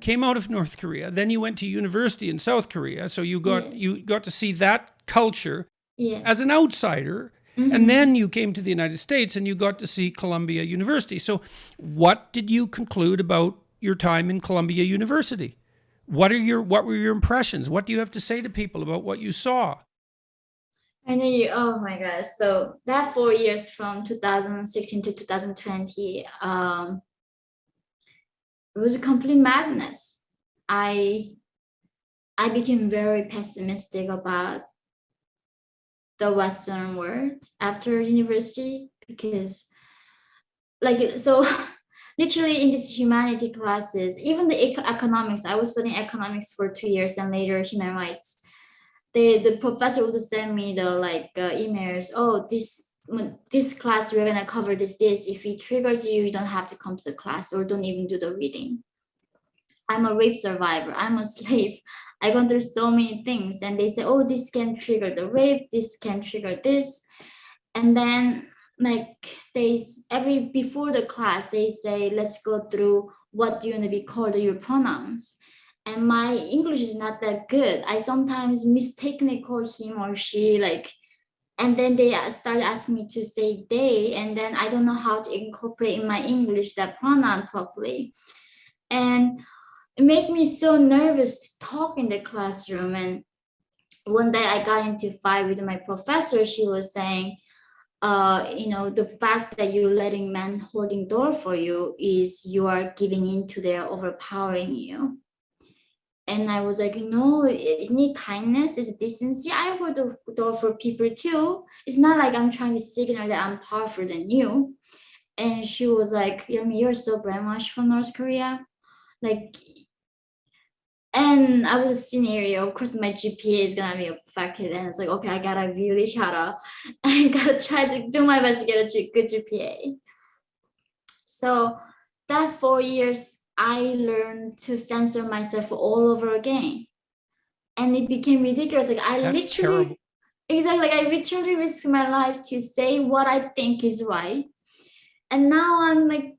came out of North Korea, then you went to university in South Korea, so you got to see that culture as an outsider, and then you came to the United States and you got to see Columbia University. So what did you conclude about your time in Columbia University? What were your impressions? What do you have to say to people about what you saw? I know you. Oh my gosh! So that 4 years from 2016 to 2020, it was a complete madness. I I became very pessimistic about the Western world after university because, like, so literally in these humanity classes, even the economics. I was studying economics for 2 years and later human rights. The professor would send me the emails. Oh, this class we're gonna cover this. If it triggers you, you don't have to come to the class or don't even do the reading. I'm a rape survivor. I'm a slave. I gone through so many things, and they say, oh, this can trigger the rape. This can trigger this, and then like every before the class they say, let's go through what do you want to be called, your pronouns. And my English is not that good. I sometimes mistakenly call him or she, and then they start asking me to say they, and then I don't know how to incorporate in my English that pronoun properly. And it made me so nervous to talk in the classroom. And one day I got into fight with my professor. She was saying, the fact that you're letting men holding door for you is you are giving in to their overpowering you. And I was like, no, isn't it kindness? Is it decency? I hold the door for people too. It's not like I'm trying to signal that I'm powerful than you. And she was like, Yeonmi, you're so brainwashed from North Korea. Like, and I was a scenario, of course my GPA is gonna be affected, and it's like, okay, I gotta really shut up. I gotta try to do my best to get a good GPA. So that 4 years, I learned to censor myself all over again. And it became ridiculous. That's terrible. Exactly, I literally risked my life to say what I think is right. And now I'm like,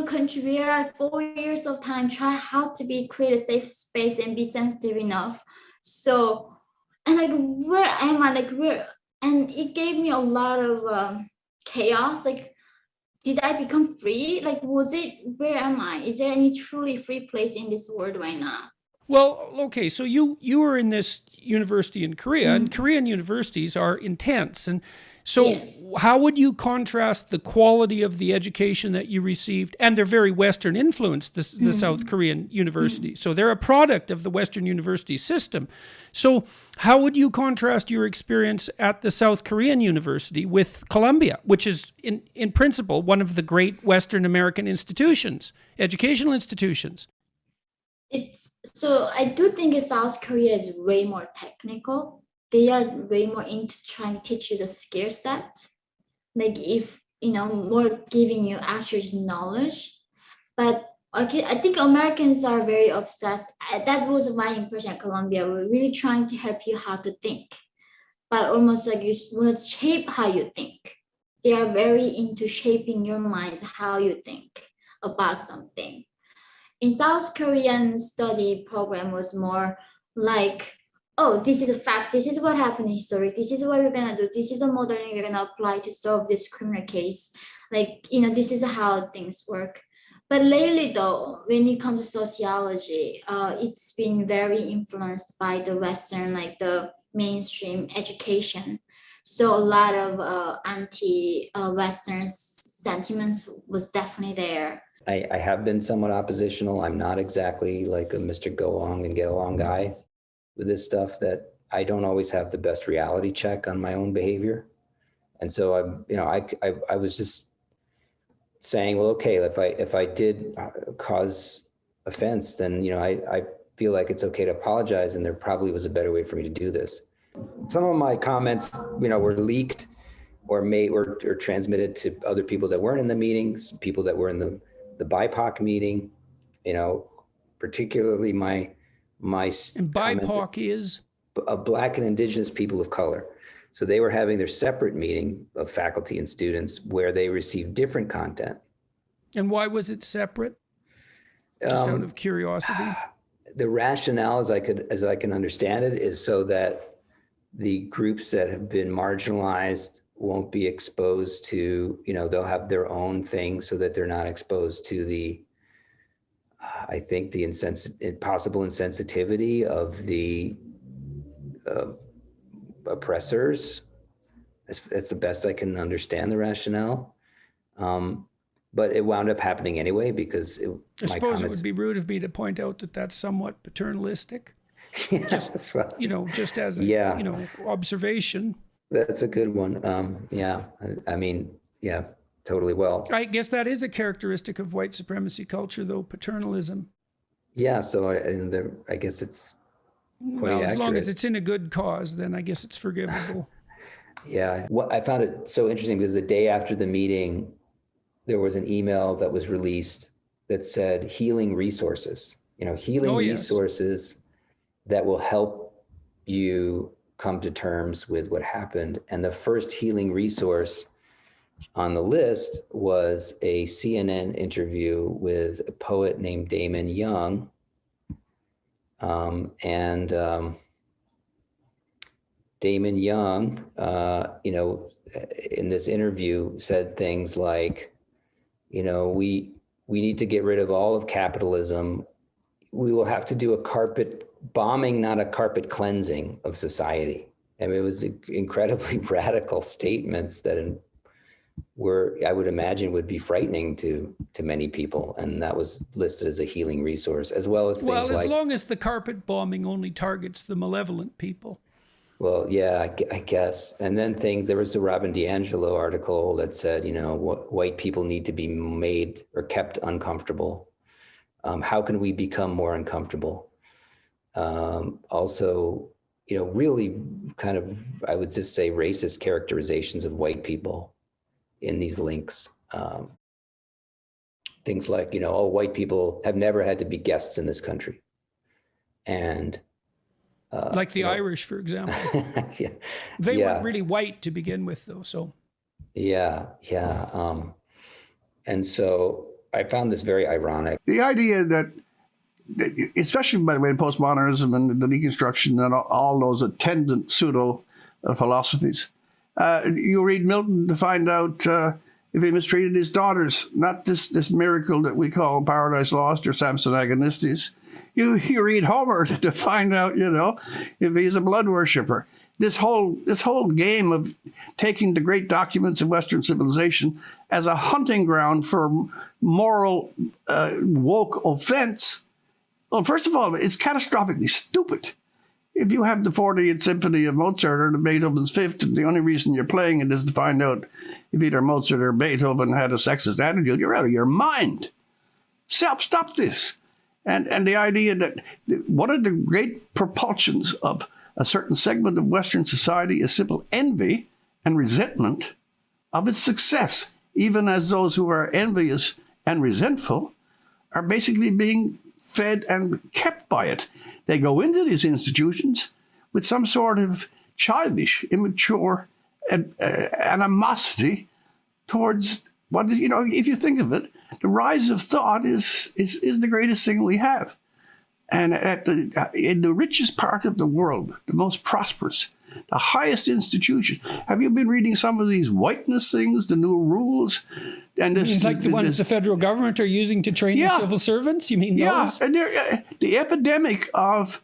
contribute 4 years of time, try how to create a safe space and be sensitive enough. So, and like, where am I? And it gave me a lot of chaos. Like, did I become free? Like, where am I? Is there any truly free place in this world right now? Well, okay, so you were in this university in Korea, and Korean universities are intense. And so Yes. how would you contrast the quality of the education that you received? And they're very Western influenced, the South Korean universities. So they're a product of the Western university system. So how would you contrast your experience at the South Korean university with Columbia, which is in principle one of the great Western American institutions, educational institutions? I do think South Korea is way more technical. They are way more into trying to teach you the skill set. Like, if more giving you actual knowledge. But okay, I think Americans are very obsessed. That was my impression at Columbia. We're really trying to help you how to think, but almost like you want to shape how you think. They are very into shaping your minds, how you think about something. In South Korean study program was more like, oh, this is a fact, this is what happened in history, this is what we're gonna do, this is a model we're gonna apply to solve this criminal case. This is how things work. But lately though, when it comes to sociology, it's been very influenced by the Western, like the mainstream education. So a lot of anti-Western sentiments was definitely there. I have been somewhat oppositional. I'm not exactly like a Mr. Go Along and Get Along guy with this stuff, that I don't always have the best reality check on my own behavior. And so I was just saying, well, okay, if I did cause offense, then, I feel like it's okay to apologize, and there probably was a better way for me to do this. Some of my comments, were leaked or made or transmitted to other people that weren't in the meetings, people that were in the BIPOC meeting, particularly my And BIPOC is Black and Indigenous people of color. So they were having their separate meeting of faculty and students where they received different content. And why was it separate? Just out of curiosity. The rationale, as I can understand it, is so that the groups that have been marginalized won't be exposed to, they'll have their own thing so that they're not exposed to the, I think, the possible insensitivity of the oppressors. That's the best I can understand the rationale. But it wound up happening anyway because I suppose it would be rude of me to point out that that's somewhat paternalistic. Yeah, that's right. Just as a, observation. That's a good one. Yeah, I mean, yeah, totally. Well, I guess that is a characteristic of white supremacy culture, though, paternalism. Yeah, so I guess it's quite accurate. As long as it's in a good cause, then I guess it's forgivable. Yeah, I found it so interesting because the day after the meeting, there was an email that was released that said healing resources, healing resources that will help you come to terms with what happened. And the first healing resource on the list was a CNN interview with a poet named Damon Young. Damon Young, in this interview said things like, we need to get rid of all of capitalism. We will have to do a carpet bombing, not a carpet cleansing of society. I mean, it was incredibly radical statements that I would imagine would be frightening to many people. And that was listed as a healing resource, as well as things like... Well, as long as the carpet bombing only targets the malevolent people. Well, yeah, I guess. And then there was a Robin DiAngelo article that said, white people need to be made or kept uncomfortable. How can we become more uncomfortable? Also, really kind of, I would just say, racist characterizations of white people in these links. Things like, white people have never had to be guests in this country. And like the Irish, for example. Yeah. They weren't really white to begin with, though. So. Yeah. And so I found this very ironic. The idea that especially by the way, postmodernism and the deconstruction and all those attendant pseudo philosophies, you read Milton to find out if he mistreated his daughters, not this miracle that we call Paradise Lost or Samson Agonistes. You read Homer to find out, if he's a blood worshiper. This whole game of taking the great documents of Western civilization as a hunting ground for moral woke offense. Well, first of all, it's catastrophically stupid. If you have the 40th Symphony of Mozart or the Beethoven's Fifth, and the only reason you're playing it is to find out if either Mozart or Beethoven had a sexist attitude, you're out of your mind. Stop this. And the idea that one of the great propulsions of a certain segment of Western society is simple envy and resentment of its success, even as those who are envious and resentful are basically being fed and kept by it. They go into these institutions with some sort of childish, immature animosity towards what, if you think of it, the rise of thought is the greatest thing we have. And in the richest part of the world, the most prosperous, the highest institution. Have you been reading some of these whiteness things, the new rules? And this, like the ones the federal government are using to train the civil servants? You mean those? Yeah, and the epidemic of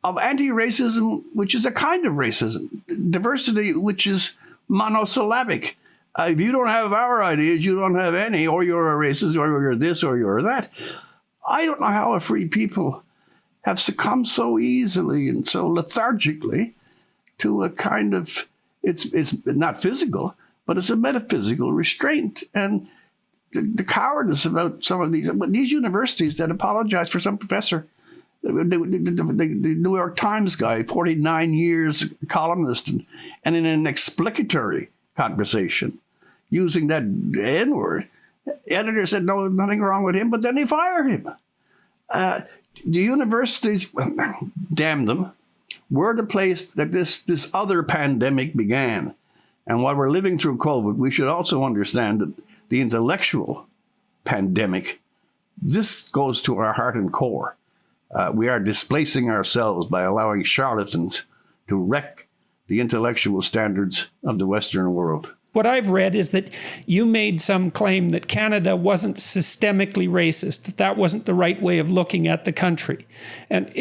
anti-racism, which is a kind of racism, diversity, which is monosyllabic. If you don't have our ideas, you don't have any, or you're a racist, or you're this, or you're that. I don't know how a free people have succumbed so easily and so lethargically to a kind of, it's not physical, but it's a metaphysical restraint. And the cowardice about some of these universities that apologize for some professor, the New York Times guy, 49 years columnist, and in an explicatory conversation, using that N-word, the editor said, no, nothing wrong with him, but then they fired him. The universities, damn them, were the place that this other pandemic began. And while we're living through COVID, we should also understand that the intellectual pandemic This goes to our heart and core. We are displacing ourselves by allowing charlatans to wreck the intellectual standards of the Western world. What I've read is that you made some claim that Canada wasn't systemically racist, that that wasn't the right way of looking at the country. And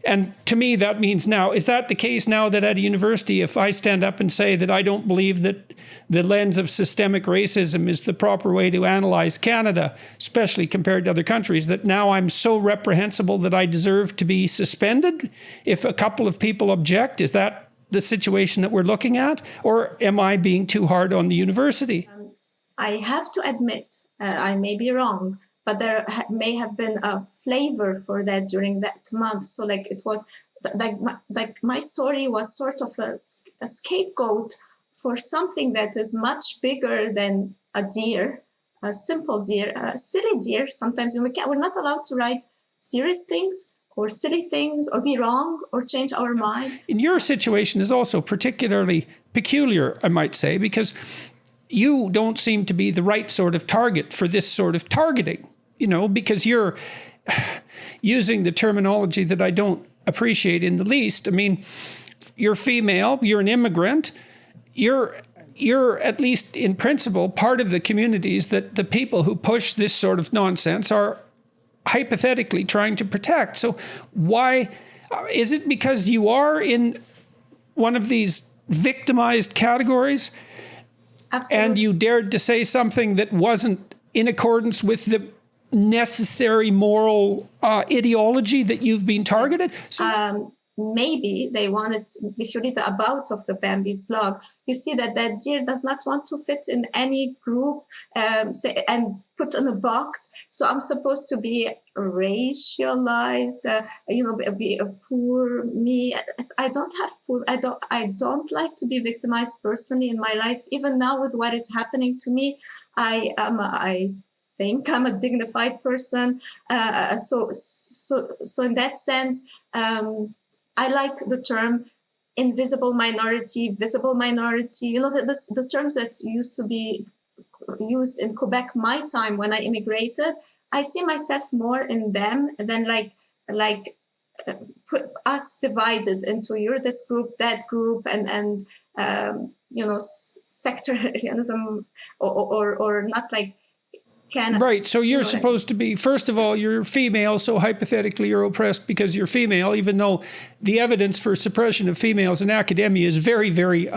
and to me, that means now, is that the case now that at a university, if I stand up and say that I don't believe that the lens of systemic racism is the proper way to analyze Canada, especially compared to other countries, that now I'm so reprehensible that I deserve to be suspended if a couple of people object? Is that the situation that we're looking at? Or am I being too hard on the university? I have to admit, I may be wrong, but there may have been a flavor for that during that month. So like it was like my story was sort of a scapegoat for something that is much bigger than a deer, a simple deer, a silly deer. Sometimes we're not allowed to write serious things or silly things or be wrong or change our mind. And your situation is also particularly peculiar, I might say, because you don't seem to be the right sort of target for this sort of targeting, because you're using the terminology that I don't appreciate in the least. I mean, you're female, you're an immigrant, you're at least in principle part of the communities that the people who push this sort of nonsense are hypothetically trying to protect. So why is it because you are in one of these victimized categories? Absolutely. And you dared to say something that wasn't in accordance with the necessary moral ideology that you've been targeted? So, maybe they wanted, if you read the about of the Bambi's blog, you see that deer does not want to fit in any group and put in a box. So I'm supposed to be racialized, be a poor me. I don't have poor. I don't like to be victimized personally in my life. Even now with what is happening to me, I think I'm a dignified person. So in that sense, I like the term invisible minority, visible minority, the terms that used to be used in Quebec my time when I immigrated. I see myself more in them than put us divided into you're this group, that group, and sectarianism or not like Canada. Right. So you're supposed to be, first of all, you're female, so hypothetically you're oppressed because you're female, even though the evidence for suppression of females in academia is very, very,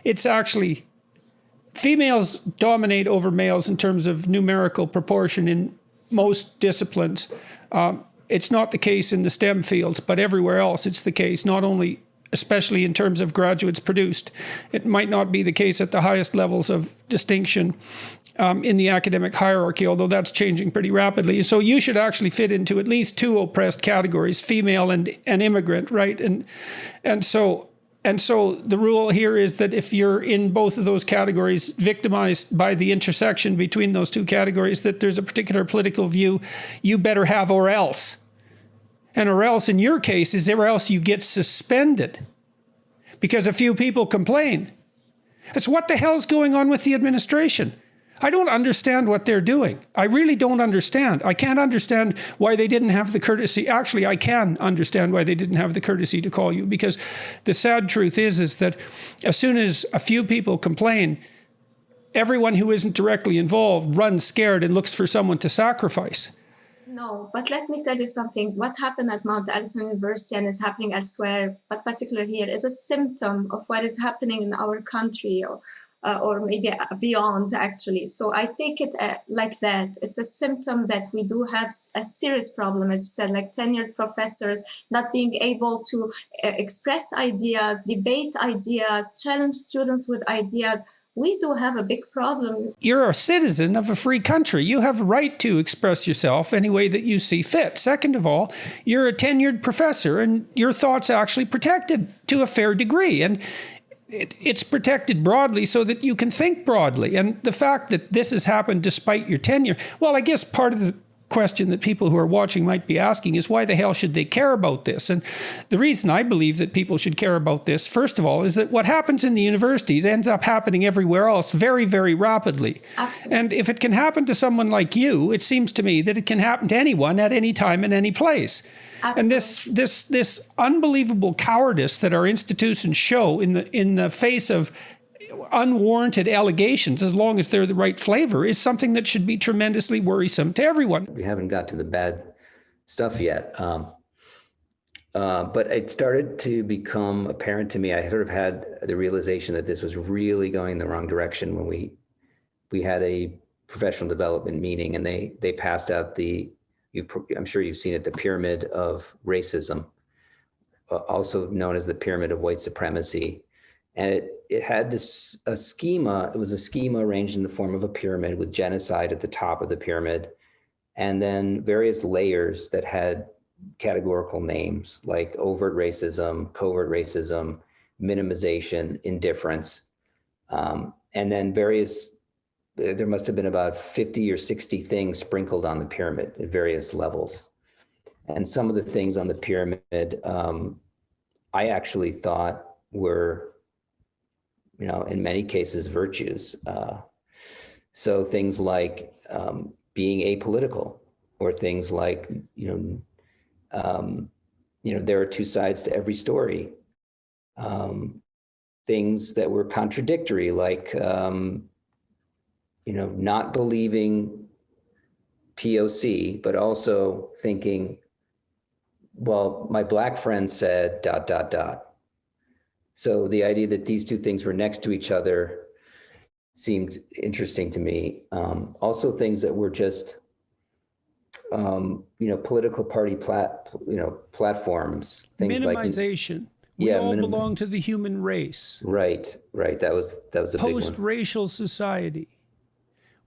it's actually, females dominate over males in terms of numerical proportion in most disciplines. It's not the case in the STEM fields, but everywhere else it's the case, not only especially in terms of graduates produced. It might not be the case at the highest levels of distinction in the academic hierarchy, although that's changing pretty rapidly. So you should actually fit into at least two oppressed categories, female and immigrant, right? And so the rule here is that if you're in both of those categories, victimized by the intersection between those two categories, that there's a particular political view you better have or else. And or else in your case is or else you get suspended because a few people complain. That's what the hell's going on with the administration. I don't understand what they're doing. I really don't understand. I can't understand why they didn't have the courtesy. Actually, I can understand why they didn't have the courtesy to call you, because the sad truth is that as soon as a few people complain, everyone who isn't directly involved runs scared and looks for someone to sacrifice. No, but let me tell you something. What happened at Mount Allison University and is happening elsewhere, but particularly here, is a symptom of what is happening in our country, or maybe beyond, actually. So I take it like that. It's a symptom that we do have a serious problem, as you said, like tenured professors not being able to express ideas, debate ideas, challenge students with ideas. We do have a big problem. You're a citizen of a free country. You have a right to express yourself any way that you see fit. Second of all, you're a tenured professor and your thoughts are actually protected to a fair degree. And it's protected broadly so that you can think broadly. And the fact that this has happened despite your tenure, well, I guess part of question that people who are watching might be asking is, why the hell should they care about this? And the reason I believe that people should care about this, first of all, is that what happens in the universities ends up happening everywhere else very, very rapidly. Absolutely. And if it can happen to someone like you, it seems to me that it can happen to anyone at any time in any place. Absolutely. And this unbelievable cowardice that our institutions show in the face of unwarranted allegations, as long as they're the right flavor, is something that should be tremendously worrisome to everyone. We haven't got to the bad stuff yet. But it started to become apparent to me. I sort of had the realization that this was really going in the wrong direction when we had a professional development meeting, and they passed out I'm sure you've seen it, the pyramid of racism, also known as the pyramid of white supremacy. And it had a schema. It was a schema arranged in the form of a pyramid with genocide at the top of the pyramid, and then various layers that had categorical names like overt racism, covert racism, minimization, indifference, and then there must have been about 50 or 60 things sprinkled on the pyramid at various levels. And some of the things on the pyramid, I actually thought were, in many cases, virtues. So things like being apolitical, or things like, there are two sides to every story. Things that were contradictory, like, not believing POC, but also thinking, well, my Black friend said ... So the idea that these two things were next to each other seemed interesting to me. Also things that were just, political party platforms. Things Minimization. Like, we all belong to the human race. Right. That was a big one. Post-racial society.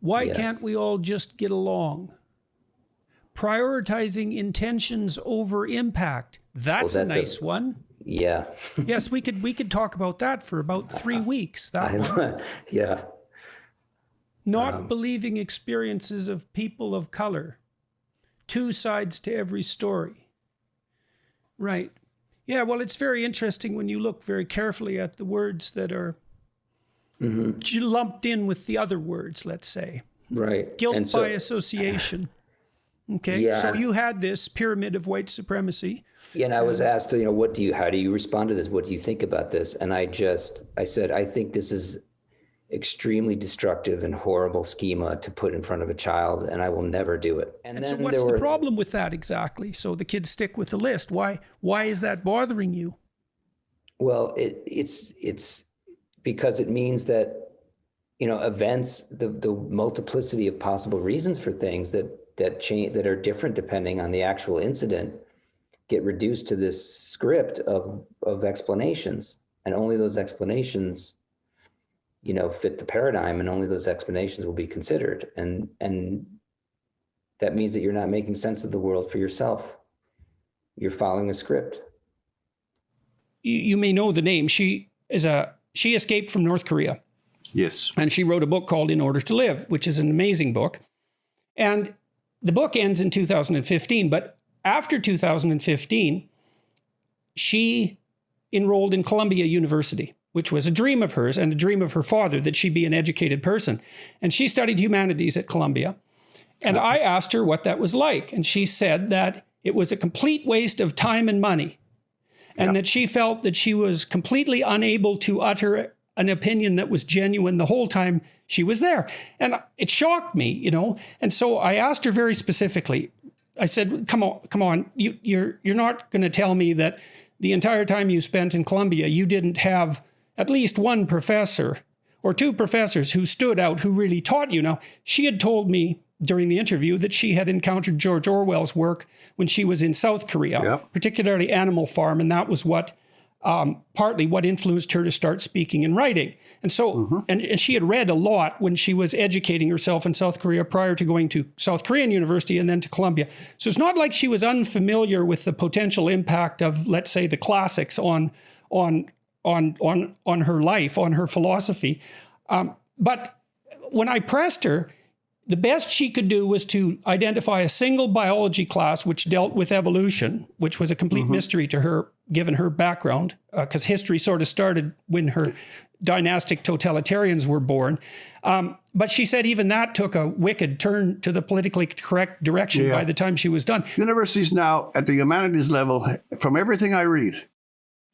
Why can't we all just get along? Prioritizing intentions over impact. That's a nice one. Yeah. Yes, we could talk about that for about 3 weeks. Yeah. Not believing experiences of people of color. Two sides to every story. Right. Yeah, well, it's very interesting when you look very carefully at the words that are lumped in with the other words, let's say. Right. Guilt by association. Okay. Yeah. So you had this pyramid of white supremacy. Yeah, and I was asked, how do you respond to this? What do you think about this? And I said, I think this is extremely destructive and horrible schema to put in front of a child, and I will never do it. And then so what's the problem with that exactly? So the kids stick with the list. Why is that bothering you? Well, it's because it means that, events, the multiplicity of possible reasons for things that change, that are different depending on the actual incident, get reduced to this script of explanations, and only those explanations, fit the paradigm, and only those explanations will be considered. And that means that you're not making sense of the world for yourself. You're following a script. You may know the name. She escaped from North Korea. Yes. And she wrote a book called In Order to Live, which is an amazing book. And the book ends in 2015, but after 2015, she enrolled in Columbia University, which was a dream of hers and a dream of her father, that she be an educated person. And she studied humanities at Columbia. And I asked her what that was like. And she said that it was a complete waste of time and money, and that she felt that she was completely unable to utter an opinion that was genuine the whole time she was there. And it shocked me, And so I asked her very specifically, I said, come on, you're not going to tell me that the entire time you spent in Columbia, you didn't have at least one professor or two professors who stood out, who really taught you. Now, she had told me during the interview that she had encountered George Orwell's work when she was in South Korea, particularly Animal Farm, and that was what partly what influenced her to start speaking and writing. And so, and she had read a lot when she was educating herself in South Korea prior to going to South Korean University and then to Columbia. So it's not like she was unfamiliar with the potential impact of, let's say, the classics on her life, on her philosophy. But when I pressed her, the best she could do was to identify a single biology class which dealt with evolution, which was a complete mystery to her, given her background, because history sort of started when her dynastic totalitarians were born. But she said even that took a wicked turn to the politically correct direction by the time she was done. Universities now at the humanities level, from everything I read,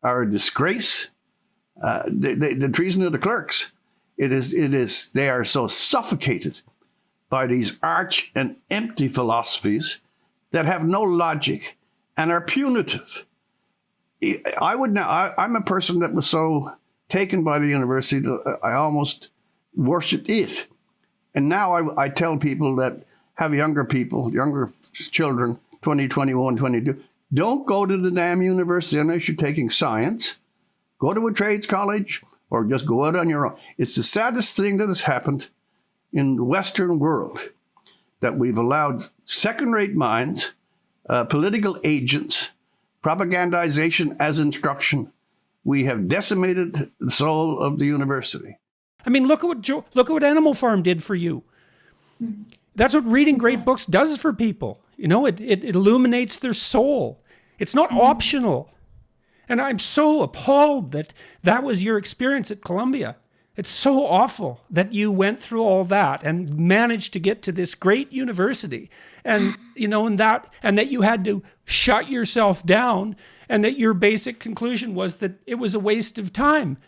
are a disgrace. The treason of the clerks. They are so suffocated by these arch and empty philosophies that have no logic and are punitive. I'm a person that was so taken by the university that I almost worshipped it. And now I tell people that have younger children, 20, 21, 22, don't go to the damn university unless you're taking science. Go to a trades college or just go out on your own. It's the saddest thing that has happened in the Western world, that we've allowed second-rate minds, political agents, propagandization as instruction. We have decimated the soul of the university. I mean, look at what Animal Farm did for you. That's what reading great books does for people. You know, it illuminates their soul. It's not optional. And I'm so appalled that that was your experience at Colombia. It's so awful that you went through all that and managed to get to this great university, and you know, and that you had to shut yourself down, and that your basic conclusion was that it was a waste of time.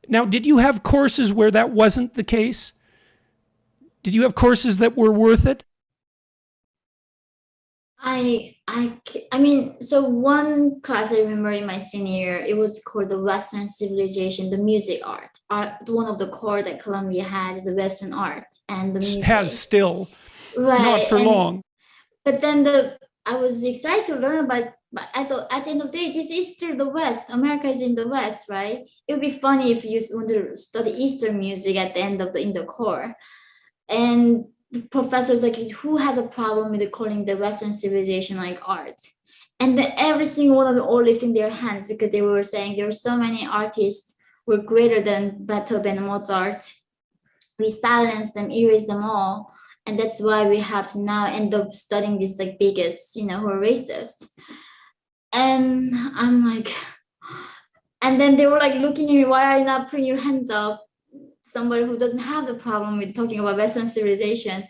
Now, did you have courses where that wasn't the case? Did you have courses that were worth it? I mean, so one class I remember in my senior year, it was called the Western Civilization, the music art. One of the core that Colombia had is the Western art and the music. Has still, right, not for long. But then I was excited to learn about, but I thought at the end of the day, this is still the West. America is in the West, right? It would be funny if you want to study Eastern music at the end of in the core. And the professor's like, who has a problem with calling the Western civilization like art? And then every single one of them all lifting their hands, because they were saying there were so many artists who were greater than Beethoven and Mozart. We silenced them, erased them all. And that's why we have to now end up studying these like bigots, you know, who are racist. And I'm like, and then they were like looking at me, why are you not putting your hands up? Somebody who doesn't have the problem with talking about Western civilization.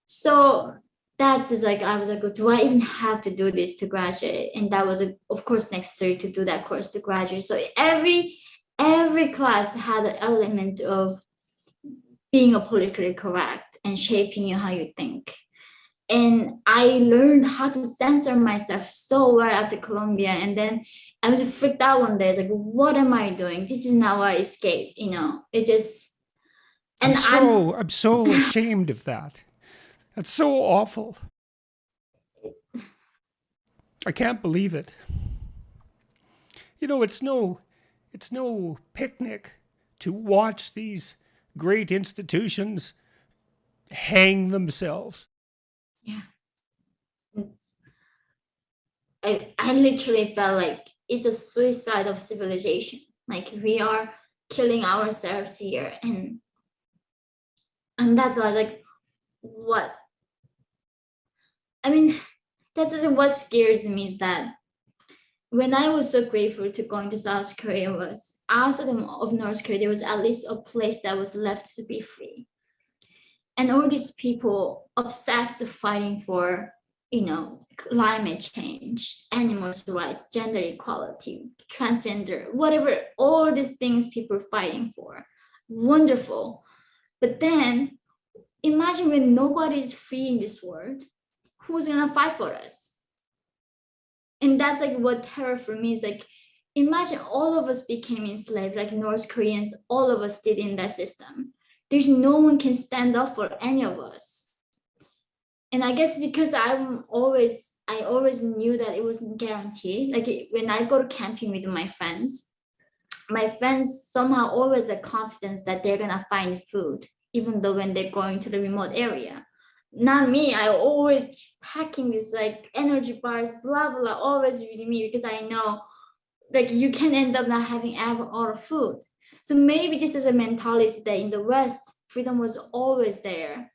So that's just like, I was like, do I even have to do this to graduate? And that was, of course, necessary to do that course to graduate. So every class had an element of being a politically correct and shaping you how you think. And I learned how to censor myself so well after Colombia. And then I was freaked out one day. It's like, what am I doing? This is not what I escaped, you know. It just, and I'm so ashamed of that. That's so awful. I can't believe it. You know, it's no picnic to watch these great institutions hang themselves. Yeah. I literally felt like it's a suicide of civilization. Like we are killing ourselves here. And that's why, like, what? I mean, that's what scares me is that when I was so grateful to going to South Korea was outside of North Korea, there was at least a place that was left to be free. And all these people obsessed with fighting for, you know, climate change, animals' rights, gender equality, transgender, whatever, all these things people are fighting for. Wonderful. But then imagine when nobody is free in this world, who's gonna fight for us? And that's like what terror for me is like, imagine all of us became enslaved, like North Koreans, all of us did in that system. There's no one can stand up for any of us. And I guess because I always knew that it wasn't guaranteed. Like when I go to camping with my friends somehow always have confidence that they're gonna find food, even though when they're going to the remote area. Not me, I always packing this like energy bars, blah, blah, always with me, because I know like you can end up not having ever all the food. So maybe this is a mentality that in the West, freedom was always there.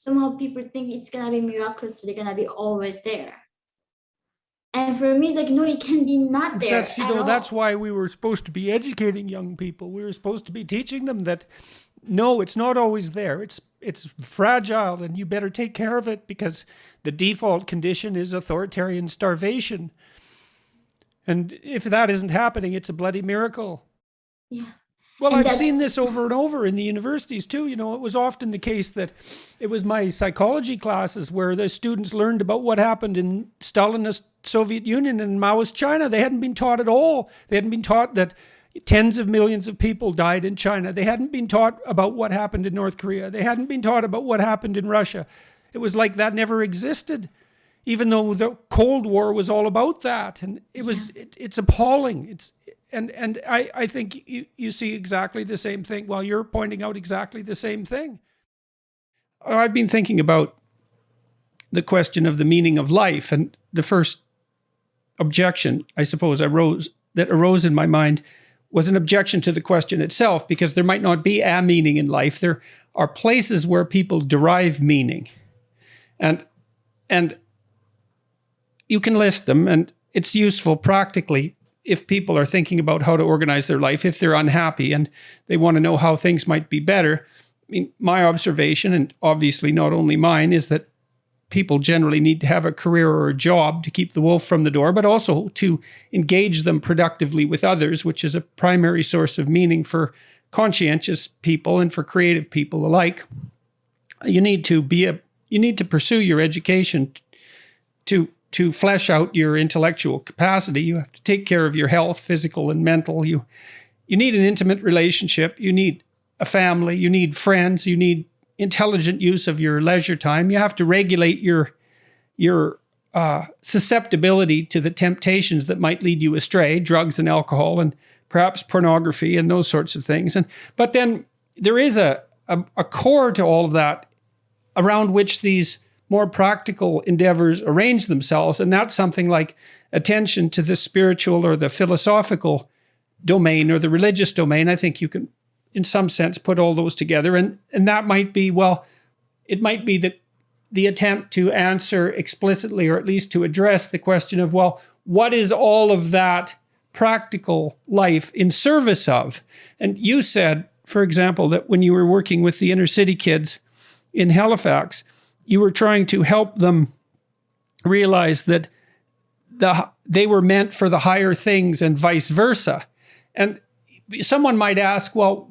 somehow people think it's gonna be miraculously gonna be always there. And for me, it's like, no, it can be not there. That's, you know, at that's all. why we were supposed to be educating young people. We were supposed to be teaching them that, no, it's not always there. It's fragile, and you better take care of it, because the default condition is authoritarian starvation. And if that isn't happening, it's a bloody miracle. Yeah. Well, And I've seen that's- this over and over in the universities too. You know, it was often the case that it was my psychology classes where the students learned about what happened in Stalinist Soviet Union and Maoist China. They hadn't been taught at all. They hadn't been taught that tens of millions of people died in China. They hadn't been taught about what happened in North Korea. They hadn't been taught about what happened in Russia. It was like that never existed, even though the Cold War was all about that. And it was, it's appalling. And I think you see exactly the same thing. Well, you're pointing out exactly the same thing. I've been thinking about the question of the meaning of life, and the first objection, I suppose, that arose in my mind was an objection to the question itself, because there might not be a meaning in life. There are places where people derive meaning, and you can list them, and it's useful practically if people are thinking about how to organize their life, if they're unhappy and they want to know how things might be better. I mean, my observation, and obviously not only mine, is that people generally need to have a career or a job to keep the wolf from the door, but also to engage them productively with others, which is a primary source of meaning for conscientious people and for creative people alike. You need to pursue your education to flesh out your intellectual capacity. You have to take care of your health, physical and mental. You need an intimate relationship. You need a family. You need friends. You need intelligent use of your leisure time. You have to regulate your susceptibility to the temptations that might lead you astray, drugs and alcohol and perhaps pornography and those sorts of things. But then there is a core to all of that around which these more practical endeavors arrange themselves, and that's something like attention to the spiritual or the philosophical domain or the religious domain. I think you can, in some sense, put all those together, and that might be, well, it might be that the attempt to answer explicitly, or at least to address the question of, well, what is all of that practical life in service of? And you said, for example, that when you were working with the inner city kids in Halifax, you were trying to help them realize that they were meant for the higher things and vice versa. And someone might ask, well,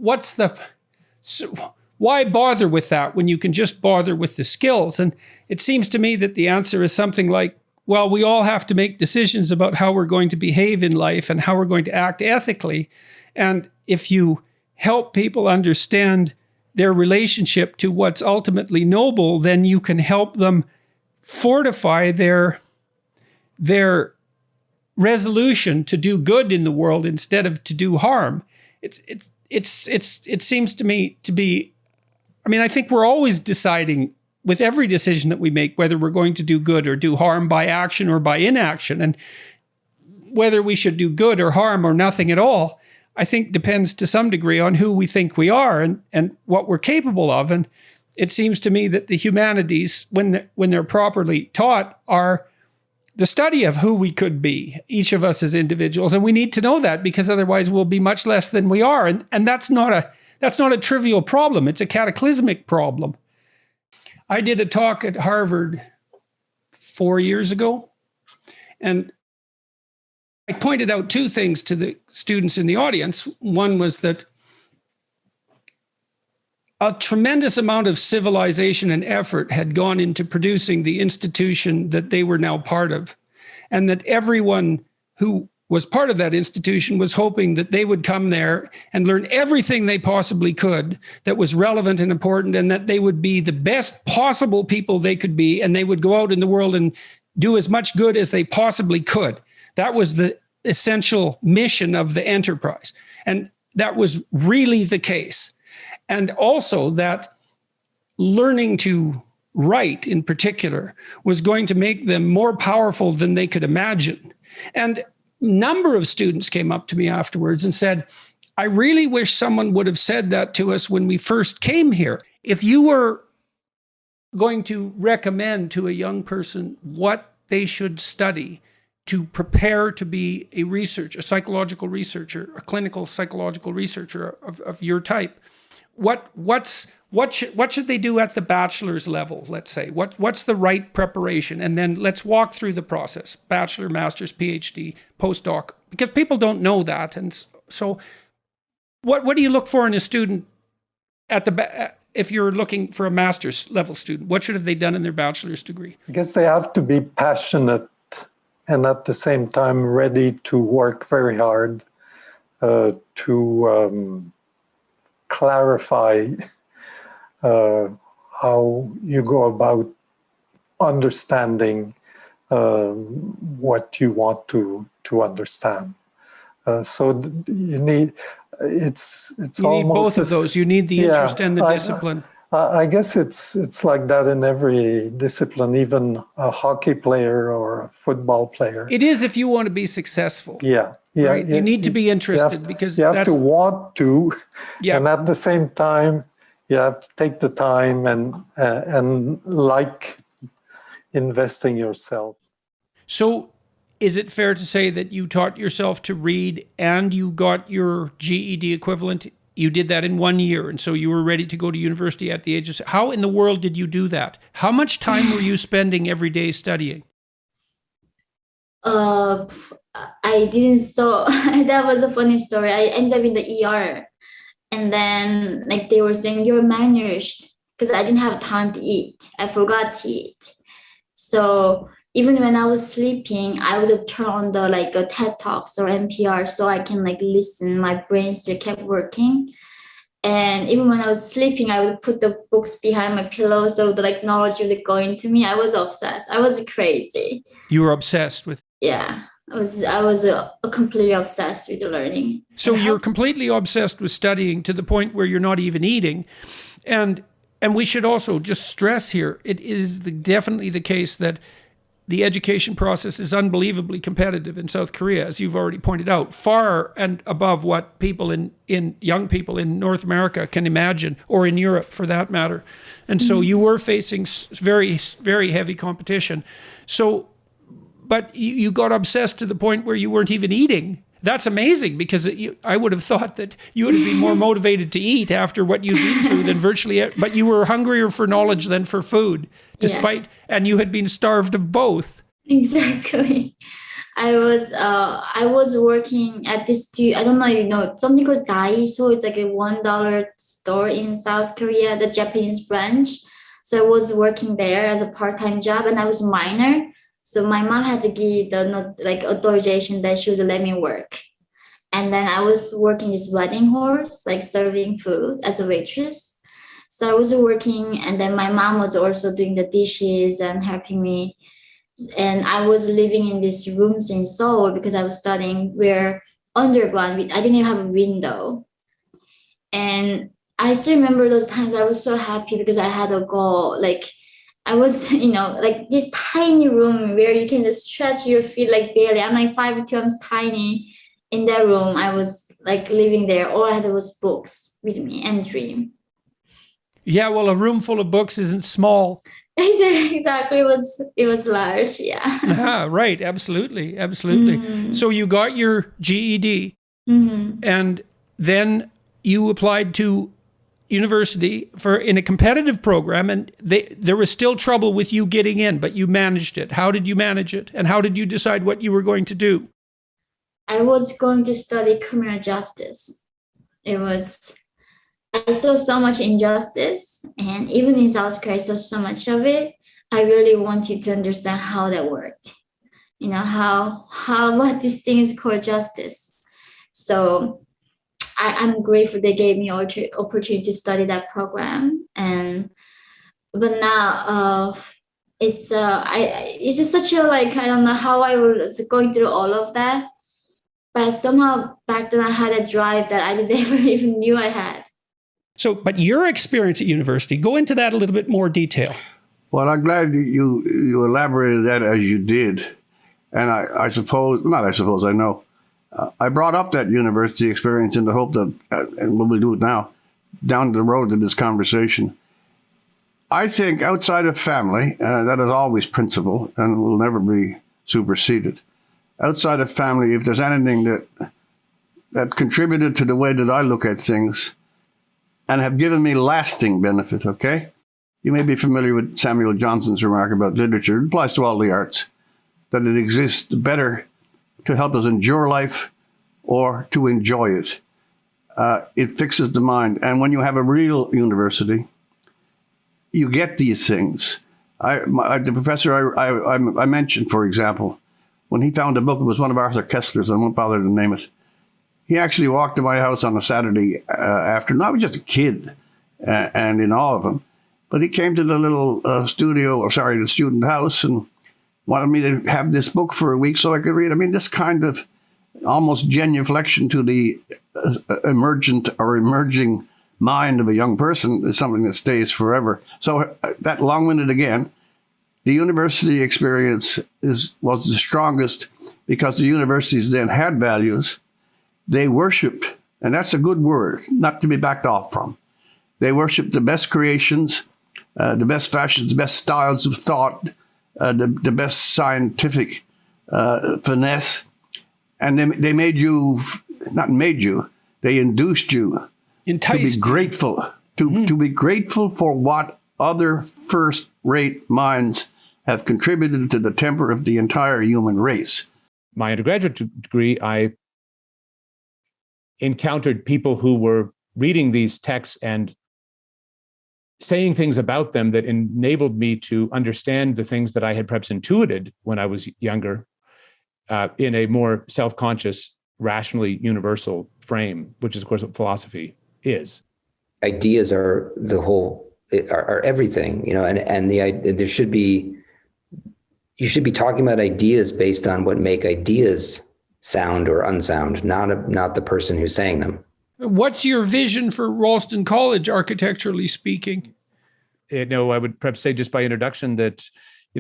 why bother with that when you can just bother with the skills? And it seems to me that the answer is something like, well, we all have to make decisions about how we're going to behave in life and how we're going to act ethically. And if you help people understand their relationship to what's ultimately noble, then you can help them fortify their resolution to do good in the world instead of to do harm. It seems to me to be, I mean, I think we're always deciding with every decision that we make whether we're going to do good or do harm by action or by inaction, and whether we should do good or harm or nothing at all, I think depends to some degree on who we think we are and what we're capable of. And it seems to me that the humanities, when they're properly taught, are the study of who we could be, each of us as individuals. And we need to know that, because otherwise we'll be much less than we are. And that's not a trivial problem. It's a cataclysmic problem. I did a talk at Harvard 4 years ago, and I pointed out two things to the students in the audience. One was that a tremendous amount of civilization and effort had gone into producing the institution that they were now part of, and that everyone who was part of that institution was hoping that they would come there and learn everything they possibly could that was relevant and important, and that they would be the best possible people they could be, and they would go out in the world and do as much good as they possibly could. That was the essential mission of the enterprise. And that was really the case. And also that learning to write in particular was going to make them more powerful than they could imagine. And a number of students came up to me afterwards and said, I really wish someone would have said that to us when we first came here. If you were going to recommend to a young person what they should study to prepare to be a psychological researcher, a clinical psychological researcher of your type, what should they do at the bachelor's level, let's say? What's the right preparation? And then let's walk through the process: bachelor, master's, PhD, postdoc, because people don't know that. And so what do you look for in a student if you're looking for a master's level student? What should have they done in their bachelor's degree? I guess they have to be passionate and at the same time ready to work very hard to clarify how you go about understanding what you want to understand. You need you need both of those. You need the interest and the discipline. I guess it's like that in every discipline, even a hockey player or a football player. It is if you want to be successful. Yeah. Right? You need to be interested because you have to want to, yeah. And at the same time, you have to take the time and like investing yourself. So is it fair to say that you taught yourself to read and you got your GED equivalent? You did that in 1 year, and so you were ready to go to university at the age of... How in the world did you do that? How much time were you spending every day studying? I didn't. So that was a funny story. I ended up in the ER, and then like they were saying you're malnourished because I didn't have time to eat. I forgot to eat. So even when I was sleeping, I would turn on the like a TED Talks or NPR so I can like listen. My brain still kept working. And even when I was sleeping, I would put the books behind my pillow so the like knowledge would go into me. I was obsessed. I was crazy. You were obsessed with... Yeah, I was completely obsessed with learning. So you're completely obsessed with studying to the point where you're not even eating. And we should also just stress here, it is definitely the case that the education process is unbelievably competitive in South Korea, as you've already pointed out, far and above what people young people in North America can imagine, or in Europe for that matter. And so you were facing very, very heavy competition. So, but you got obsessed to the point where you weren't even eating. That's amazing, because I would have thought that you would have been more motivated to eat after what you'd been through than but you were hungrier for knowledge than for food, and you had been starved of both. Exactly. I was working at this, I don't know, you know, something called Daiso. It's like a $1 store in South Korea, the Japanese branch. So I was working there as a part-time job, and I was a minor. So my mom had to give the authorization that she would let me work. And then I was working this wedding horse, like serving food as a waitress. So I was working, and then my mom was also doing the dishes and helping me. And I was living in these rooms in Seoul because I was studying where underground, I didn't even have a window. And I still remember those times. I was so happy because I had a goal. Like I was, you know, like this tiny room where you can just stretch your feet like barely. I'm like 5'2", I'm tiny. In that room, I was like living there. All I had was books with me and dream. Yeah, well, a room full of books isn't small. Exactly, it was large, yeah. Right, absolutely. Mm-hmm. So you got your GED, and then you applied to university in a competitive program, and there was still trouble with you getting in, but you managed it. How did you manage it, and how did you decide what you were going to do? I was going to study criminal justice. I saw so much injustice, and even in South Korea, I saw so much of it. I really wanted to understand how that worked. You know, what this thing is called justice. So I'm grateful they gave me opportunity to study that program. But now it's just such a I don't know how I was going through all of that. But somehow back then I had a drive that I never even knew I had. So, but your experience at university, go into that a little bit more detail. Well, I'm glad you elaborated that as you did. And I know. I brought up that university experience in the hope that, and when we do it now, down the road in this conversation, I think outside of family, that is always principle and will never be superseded. Outside of family, if there's anything that contributed to the way that I look at things and have given me lasting benefit, okay? You may be familiar with Samuel Johnson's remark about literature. It applies to all the arts, that it exists better to help us endure life or to enjoy it. It fixes the mind. And when you have a real university, you get these things. The professor I mentioned, for example, when he found a book, it was one of Arthur Kessler's, I won't bother to name it. He actually walked to my house on a Saturday afternoon. I was just a kid and in awe of him. But he came to the little the student house and wanted me to have this book for a week so I could read. I mean, this kind of almost genuflection to the emerging mind of a young person is something that stays forever. So that long-winded again, the university experience was the strongest because the universities then had values. They worshipped, and that's a good word, not to be backed off from. They worshipped the best creations, the best fashions, the best styles of thought, the best scientific finesse. And they made you, not made you, they induced you to be grateful, to be grateful for what other first-rate minds have contributed to the temper of the entire human race. My undergraduate degree, I encountered people who were reading these texts and saying things about them that enabled me to understand the things that I had perhaps intuited when I was younger in a more self-conscious, rationally universal frame, which is, of course, what philosophy is. Ideas are are everything, and there should be, you should be talking about ideas based on what make ideas sound or unsound, not the person who's saying them. What's your vision for Ralston College, architecturally speaking? I would perhaps say just by introduction that,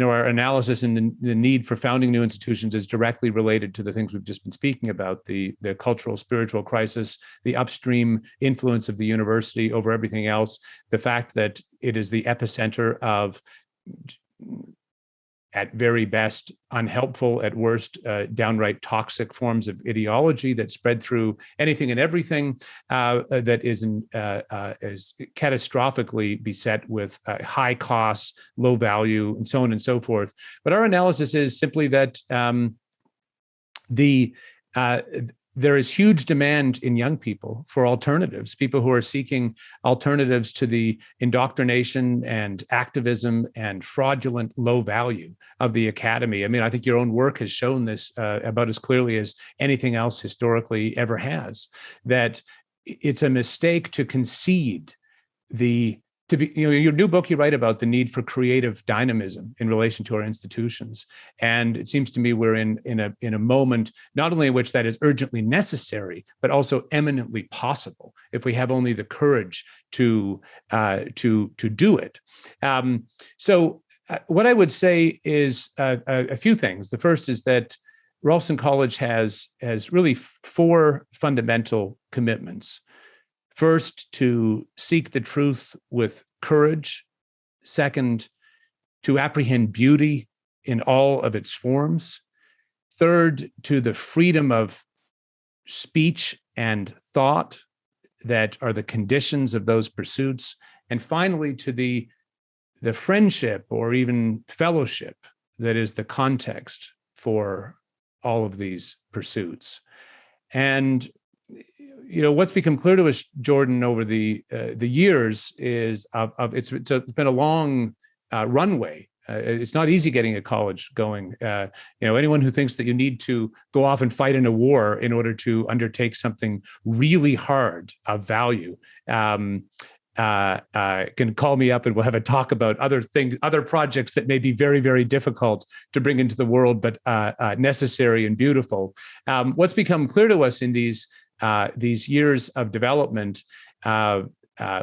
our analysis and the need for founding new institutions is directly related to the things we've just been speaking about, the cultural, spiritual crisis, the upstream influence of the university over everything else, the fact that it is the epicenter of, at very best, unhelpful, at worst, downright toxic forms of ideology that spread through anything and everything that is catastrophically beset with high costs, low value, and so on and so forth. But our analysis is simply that there is huge demand in young people for alternatives, people who are seeking alternatives to the indoctrination and activism and fraudulent low value of the academy. I mean, I think your own work has shown this about as clearly as anything else historically ever has, that it's a mistake to concede your new book, you write about the need for creative dynamism in relation to our institutions. And it seems to me we're in a moment, not only in which that is urgently necessary, but also eminently possible if we have only the courage to do it. So what I would say is a few things. The first is that Ralston College has really four fundamental commitments. First, to seek the truth with courage. Second, to apprehend beauty in all of its forms. Third, to the freedom of speech and thought that are the conditions of those pursuits. And finally, to the friendship or even fellowship that is the context for all of these pursuits. And what's become clear to us, Jordan, over the years is it's been a long runway. It's not easy getting a college going. Anyone who thinks that you need to go off and fight in a war in order to undertake something really hard of value can call me up and we'll have a talk about other projects that may be very, very difficult to bring into the world, but necessary and beautiful. What's become clear to us in these years of development,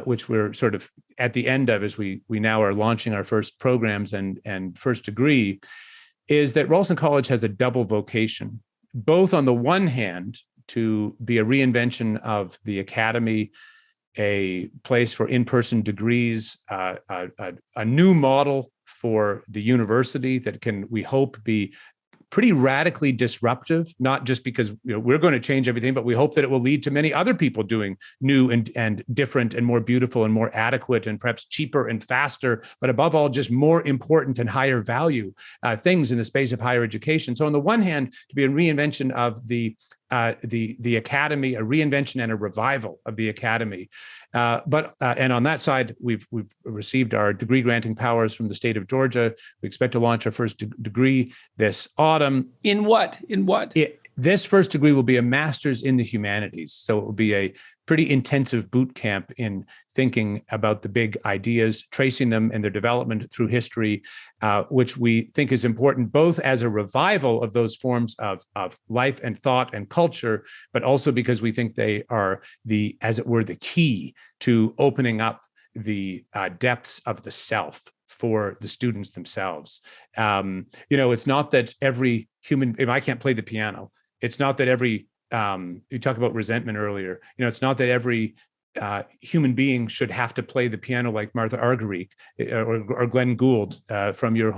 which we're sort of at the end of as we now are launching our first programs and first degree, is that Ralston College has a double vocation, both on the one hand to be a reinvention of the academy a place for in-person degrees, a new model for the university that can, we hope, be pretty radically disruptive, not just because we're going to change everything, but we hope that it will lead to many other people doing new and different and more beautiful and more adequate and perhaps cheaper and faster, but above all, just more important and higher value things in the space of higher education. So on the one hand, to be a reinvention of the academy, a reinvention and a revival of the academy. And on that side, we've received our degree granting powers from the state of Georgia. We expect to launch our first degree this autumn. In what? This first degree will be a master's in the humanities. So it will be a pretty intensive boot camp in thinking about the big ideas, tracing them and their development through history, which we think is important both as a revival of those forms of life and thought and culture, but also because we think they are as it were, the key to opening up the depths of the self for the students themselves. It's not that every human, if I can't play the piano, it's not that every, you talked about resentment earlier, it's not that every human being should have to play the piano like Martha Argerich or Glenn Gould from your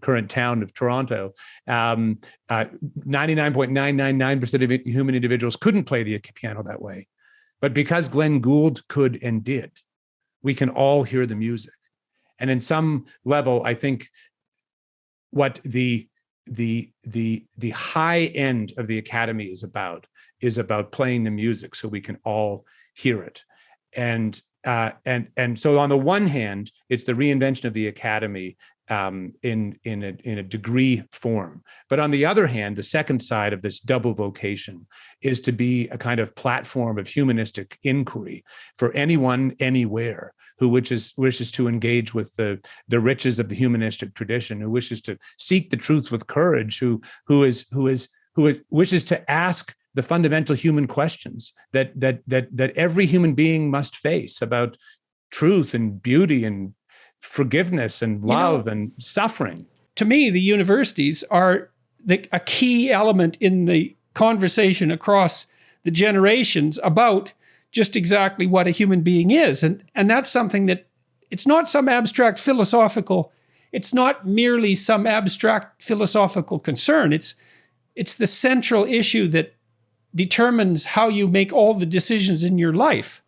current town of Toronto. 99.999% of human individuals couldn't play the piano that way. But because Glenn Gould could and did, we can all hear the music. And in some level, I think what the high end of the academy is about playing the music so we can all hear it. And so on the one hand, it's the reinvention of the academy in a degree form. But on the other hand, the second side of this double vocation is to be a kind of platform of humanistic inquiry for anyone, anywhere, who wishes to engage with the riches of the humanistic tradition, who wishes to seek the truth with courage, who wishes to ask the fundamental human questions that every human being must face about truth and beauty and forgiveness and love and suffering. To me, the universities are a key element in the conversation across the generations about just exactly what a human being is. And that's something that it's not some abstract philosophical, it's not merely some abstract philosophical concern. It's the central issue that determines how you make all the decisions in your life.